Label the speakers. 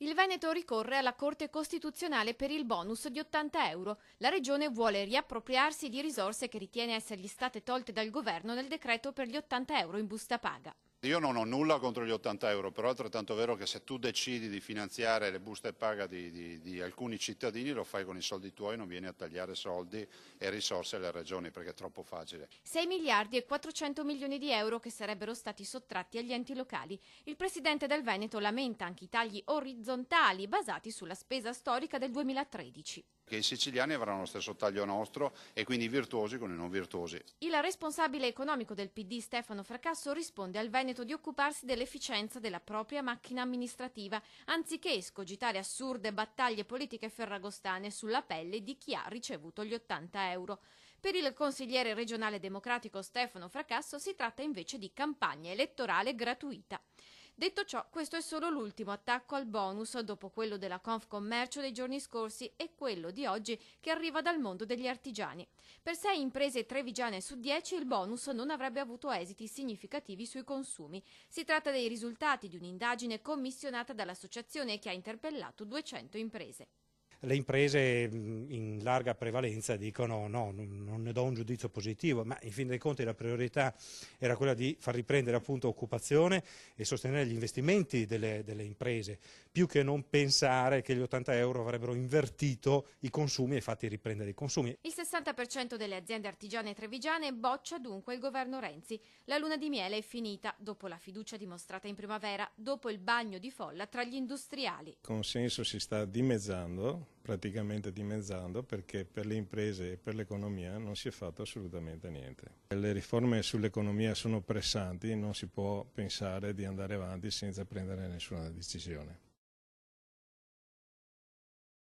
Speaker 1: Il Veneto ricorre alla Corte Costituzionale per il bonus di 80 euro. La Regione vuole riappropriarsi di risorse che ritiene essergli state tolte dal governo nel decreto per gli 80 euro in busta paga.
Speaker 2: Io non ho nulla contro gli 80 euro, però è altrettanto vero che se tu decidi di finanziare le buste paga di alcuni cittadini lo fai con i soldi tuoi, non vieni a tagliare soldi e risorse alle regioni perché è troppo facile.
Speaker 1: 6 miliardi e 400 milioni di euro che sarebbero stati sottratti agli enti locali. Il presidente del Veneto lamenta anche i tagli orizzontali basati sulla spesa storica del 2013.
Speaker 2: Che i siciliani avranno lo stesso taglio nostro e quindi i virtuosi con i non virtuosi.
Speaker 1: Il responsabile economico del PD Stefano Fracasso risponde al Veneto di occuparsi dell'efficienza della propria macchina amministrativa, anziché escogitare assurde battaglie politiche ferragostane sulla pelle di chi ha ricevuto gli 80 euro. Per il consigliere regionale democratico Stefano Fracasso si tratta invece di campagna elettorale gratuita. Detto ciò, questo è solo l'ultimo attacco al bonus dopo quello della Confcommercio dei giorni scorsi e quello di oggi che arriva dal mondo degli artigiani. Per 6 imprese trevigiane su 10 il bonus non avrebbe avuto esiti significativi sui consumi. Si tratta dei risultati di un'indagine commissionata dall'associazione che ha interpellato 200 imprese.
Speaker 3: Le imprese in larga prevalenza dicono no, non ne do un giudizio positivo, ma in fin dei conti la priorità era quella di far riprendere appunto occupazione e sostenere gli investimenti delle imprese, più che non pensare che gli 80 euro avrebbero invertito i consumi e fatti riprendere i consumi.
Speaker 1: Il 60% delle aziende artigiane trevigiane boccia dunque il governo Renzi. La luna di miele è finita dopo la fiducia dimostrata in primavera, dopo il bagno di folla tra gli industriali.
Speaker 4: Il consenso si sta dimezzando, praticamente dimezzando, perché per le imprese e per l'economia non si è fatto assolutamente niente. Le riforme sull'economia sono pressanti, non si può pensare di andare avanti senza prendere nessuna decisione.